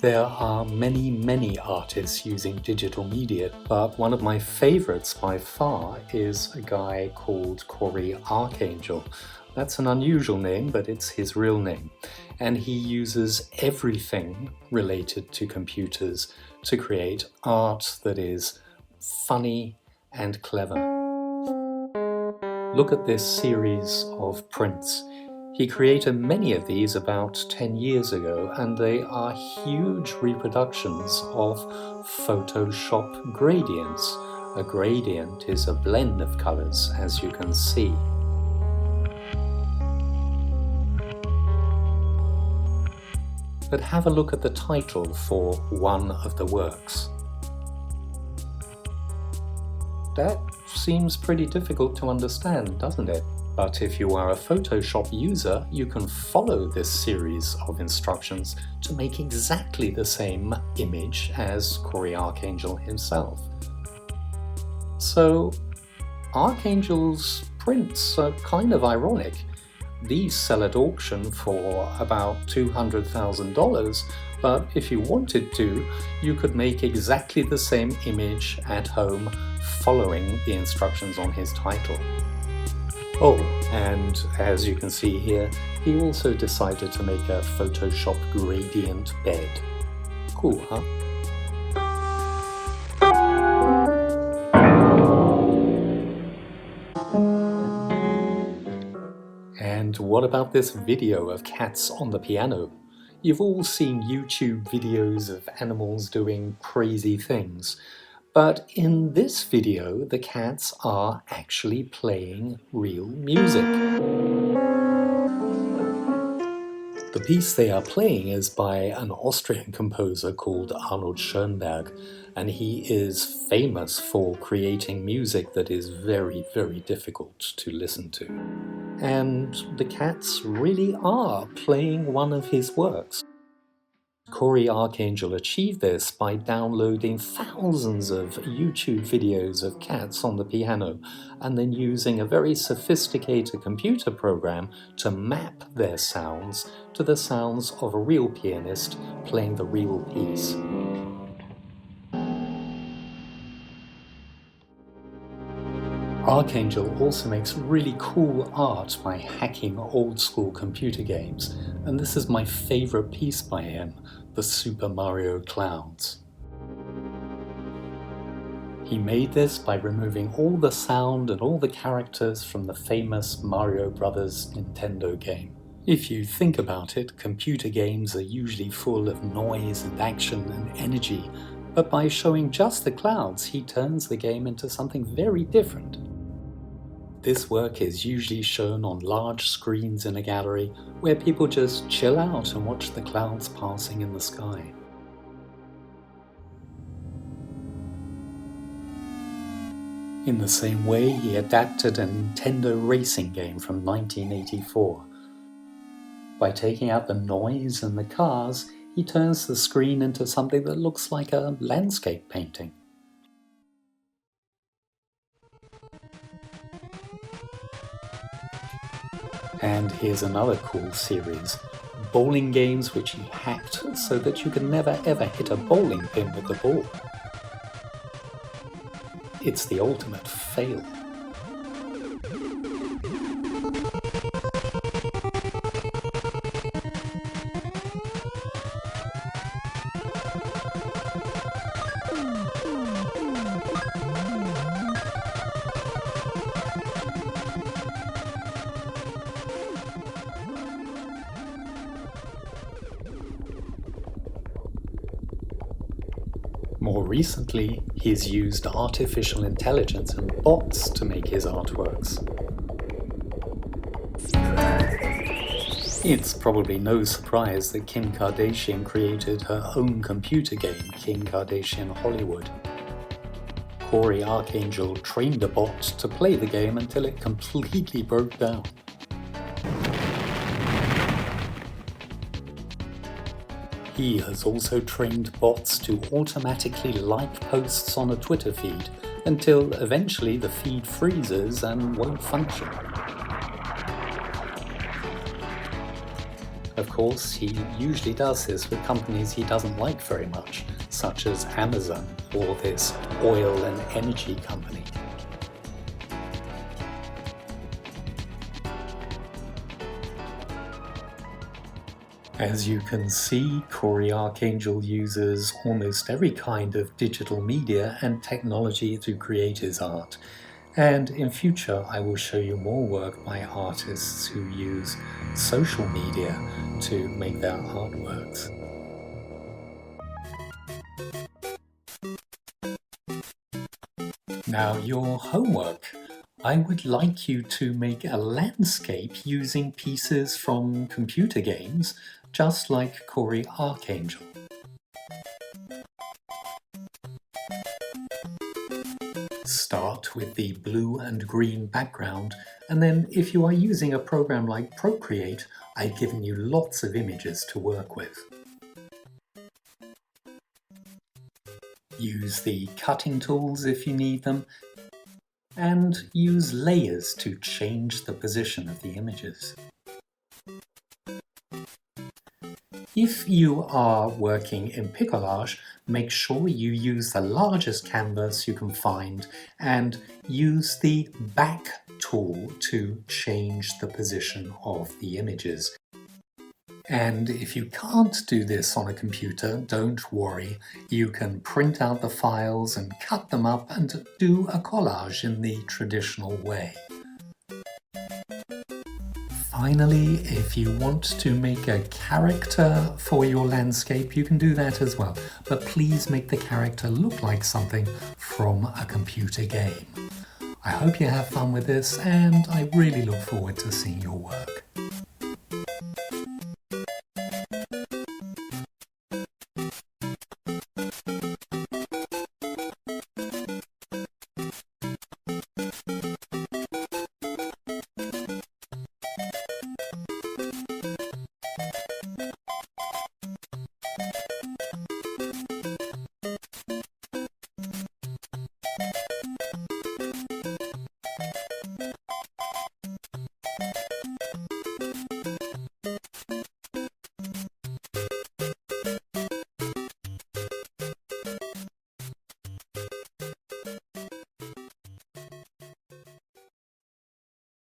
There are many artists using digital media, but one of my favorites by far is a guy called Cory Arcangel. That's an unusual name, but it's his real name. And he uses everything related to computers to create art that is funny and clever. Look at this series of prints. He created many of these about 10 years ago, and they are huge reproductions of Photoshop gradients. A gradient is a blend of colors, as you can see. But have a look at the title for one of the works. That seems pretty difficult to understand, doesn't it? But if you are a Photoshop user, you can follow this series of instructions to make exactly the same image as Cory Arcangel himself. So, Arcangel's prints are kind of ironic. These sell at auction for about $200,000, but if you wanted to, you could make exactly the same image at home following the instructions on his title. Oh, and as you can see here, he also decided to make a Photoshop gradient bed. Cool, huh? And what about this video of cats on the piano? You've all seen YouTube videos of animals doing crazy things. But in this video, the cats are actually playing real music. The piece they are playing is by an Austrian composer called Arnold Schoenberg, and he is famous for creating music that is very difficult to listen to. And the cats really are playing one of his works. Cory Arcangel achieved this by downloading thousands of YouTube videos of cats on the piano and then using a very sophisticated computer program to map their sounds to the sounds of a real pianist playing the real piece. Arcangel also makes really cool art by hacking old-school computer games, and this is my favorite piece by him, the Super Mario Clouds. He made this by removing all the sound and all the characters from the famous Mario Bros. Nintendo game. If you think about it, computer games are usually full of noise and action and energy, but by showing just the clouds, he turns the game into something very different. This work is usually shown on large screens in a gallery where people just chill out and watch the clouds passing in the sky. In the same way, he adapted a Nintendo racing game from 1984. By taking out the noise and the cars, he turns the screen into something that looks like a landscape painting. And here's another cool series, bowling games which he hacked so that you can never ever hit a bowling pin with the ball. It's the ultimate fail. More recently, he's used artificial intelligence and bots to make his artworks. It's probably no surprise that Kim Kardashian created her own computer game, Kim Kardashian Hollywood. Cory Arcangel trained a bot to play the game until it completely broke down. He has also trained bots to automatically like posts on a Twitter feed until eventually the feed freezes and won't function. Of course, he usually does this with companies he doesn't like very much, such as Amazon or this oil and energy company. As you can see, Cory Arcangel uses almost every kind of digital media and technology to create his art. And in future, I will show you more work by artists who use social media to make their artworks. Now, your homework. I would like you to make a landscape using pieces from computer games, just like Cory Arcangel. Start with the blue and green background, and then if you are using a program like Procreate, I've given you lots of images to work with. Use the cutting tools if you need them, and use layers to change the position of the images. If you are working in Picolage, make sure you use the largest canvas you can find and use the back tool to change the position of the images. And if you can't do this on a computer, don't worry. You can print out the files and cut them up and do a collage in the traditional way. Finally, if you want to make a character for your landscape, you can do that as well. But please make the character look like something from a computer game. I hope you have fun with this, and I really look forward to seeing your work.